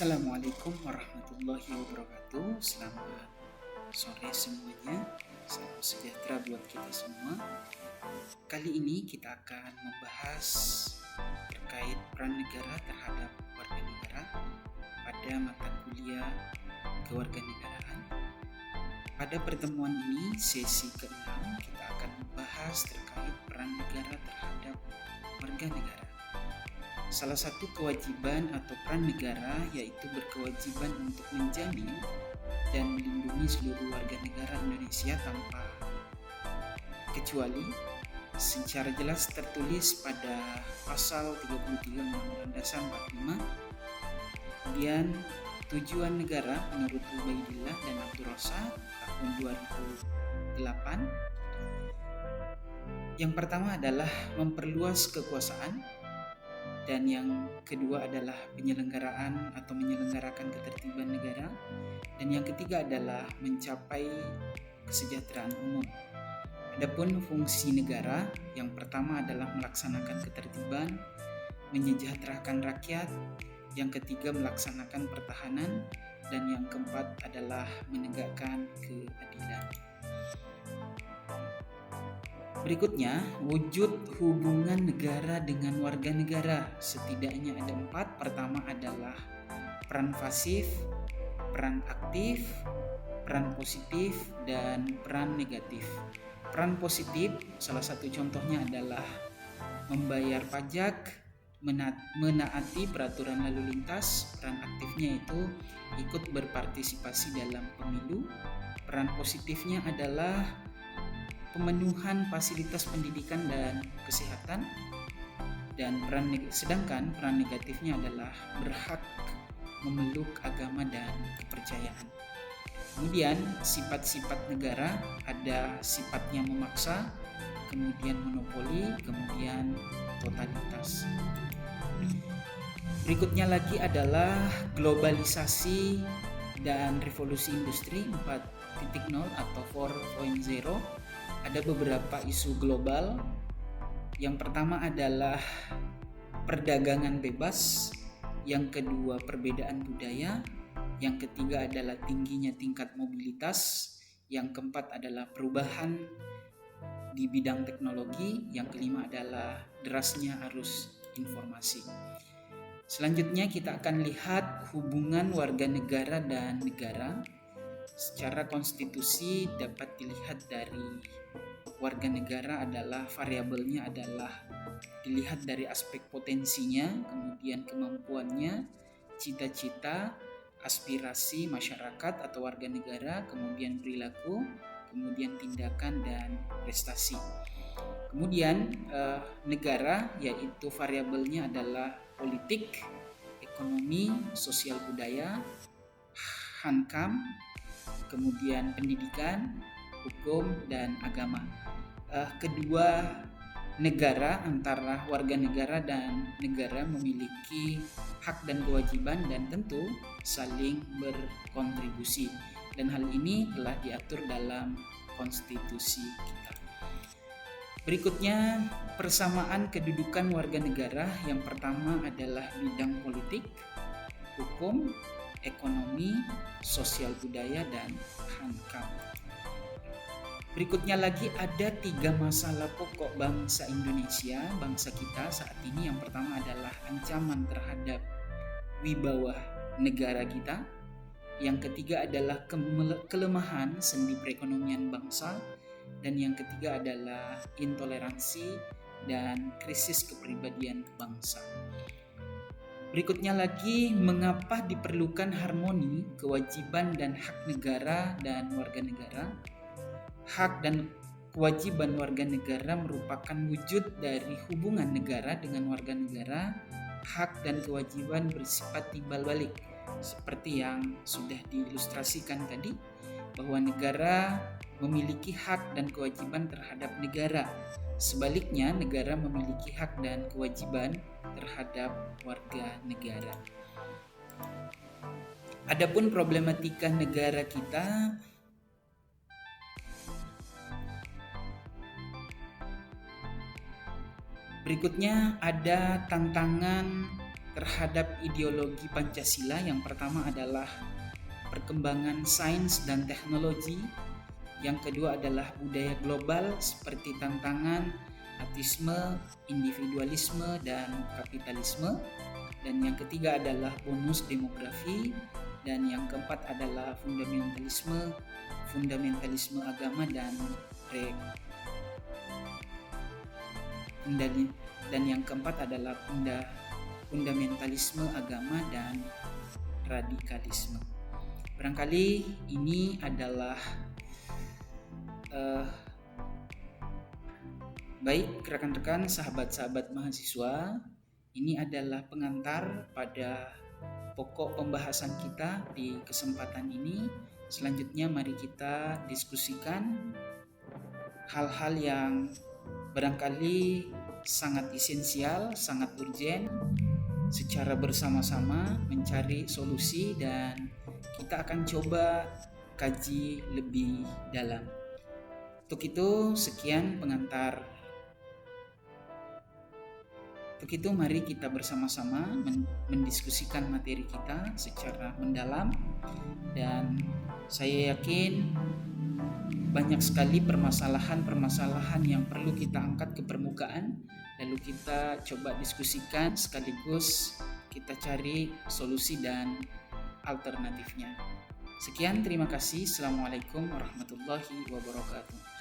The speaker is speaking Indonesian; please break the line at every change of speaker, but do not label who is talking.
Assalamualaikum warahmatullahi wabarakatuh. Selamat sore semuanya. Salam sejahtera buat kita semua. Kali ini kita akan membahas terkait peran negara terhadap warga negara pada mata kuliah kewarganegaraan. Pada pertemuan ini, sesi ke-6, kita akan membahas terkait peran negara terhadap warga negara. Salah satu kewajiban atau peran negara yaitu berkewajiban untuk menjamin dan melindungi seluruh warga negara Indonesia tanpa kecuali, secara jelas tertulis pada pasal 33 Undang-Undang Dasar 45. Kemudian tujuan negara menurut Ubaidillah dan Abdul Razak tahun 2008. Yang pertama adalah memperluas kekuasaan, dan yang kedua adalah penyelenggaraan atau menyelenggarakan ketertiban negara, dan yang ketiga adalah mencapai kesejahteraan umum. Adapun fungsi negara, yang pertama adalah melaksanakan ketertiban, menyejahterakan rakyat, yang ketiga melaksanakan pertahanan, dan yang keempat adalah menegakkan keadilan. Berikutnya, wujud hubungan negara dengan warga negara. Setidaknya ada 4. Pertama adalah peran pasif, peran aktif, peran positif, dan peran negatif. Peran positif, salah satu contohnya adalah membayar pajak, menaati peraturan lalu lintas. Peran aktifnya itu ikut berpartisipasi dalam pemilu. Peran positifnya adalah pemenuhan fasilitas pendidikan dan kesehatan, dan sedangkan peran negatifnya adalah berhak memeluk agama dan kepercayaan. Kemudian sifat-sifat negara ada sifatnya memaksa, kemudian monopoli, kemudian totalitas. Berikutnya lagi adalah globalisasi dan revolusi industri 4.0 atau 4.0. Ada beberapa isu global. Yang pertama adalah perdagangan bebas, yang kedua perbedaan budaya, yang ketiga adalah tingginya tingkat mobilitas, yang keempat adalah perubahan di bidang teknologi, yang kelima adalah derasnya arus informasi. Selanjutnya kita akan lihat hubungan warga negara dan negara. Secara konstitusi dapat dilihat dari warga negara adalah variabelnya adalah dilihat dari aspek potensinya, kemudian kemampuannya, cita-cita, aspirasi masyarakat atau warga negara, kemudian perilaku, kemudian tindakan dan prestasi. Kemudian negara yaitu variabelnya adalah politik, ekonomi, sosial budaya, hankam, kemudian pendidikan, hukum, dan agama. Kedua negara antara warga negara dan negara memiliki hak dan kewajiban dan tentu saling berkontribusi, dan hal ini telah diatur dalam konstitusi kita. Berikutnya, persamaan kedudukan warga negara. Yang pertama adalah bidang politik, hukum, ekonomi, sosial budaya, dan hankam. Berikutnya lagi ada 3 masalah pokok bangsa Indonesia, bangsa kita saat ini. Yang pertama adalah ancaman terhadap wibawa negara kita. Yang ketiga adalah kelemahan sendi perekonomian bangsa. Dan yang ketiga adalah intoleransi dan krisis kepribadian bangsa. Berikutnya lagi, mengapa diperlukan harmoni kewajiban dan hak negara dan warga negara. Hak dan kewajiban warga negara merupakan wujud dari hubungan negara dengan warga negara. Hak dan kewajiban bersifat timbal balik, seperti yang sudah diilustrasikan tadi, bahwa negara memiliki hak dan kewajiban terhadap negara. Sebaliknya, negara memiliki hak dan kewajiban terhadap warga negara. Adapun problematika negara kita, berikutnya ada tantangan terhadap ideologi Pancasila. Yang pertama adalah perkembangan sains dan teknologi. Yang kedua adalah budaya global seperti tantangan, ateisme, individualisme, dan kapitalisme. Dan yang ketiga adalah bonus demografi. Dan yang keempat adalah fundamentalisme agama dan yang keempat adalah fundamentalisme agama dan radikalisme. Barangkali ini adalah baik rekan-rekan, sahabat-sahabat mahasiswa, ini adalah pengantar pada pokok pembahasan kita di kesempatan ini. Selanjutnya mari kita diskusikan hal-hal yang barangkali sangat esensial, sangat urgen, secara bersama-sama mencari solusi, dan kita akan coba kaji lebih dalam. Untuk itu, sekian pengantar. Untuk itu, mari kita bersama-sama mendiskusikan materi kita secara mendalam, dan saya yakin banyak sekali permasalahan-permasalahan yang perlu kita angkat ke permukaan, lalu kita coba diskusikan sekaligus kita cari solusi dan alternatifnya. Sekian, terima kasih. Assalamualaikum warahmatullahi wabarakatuh.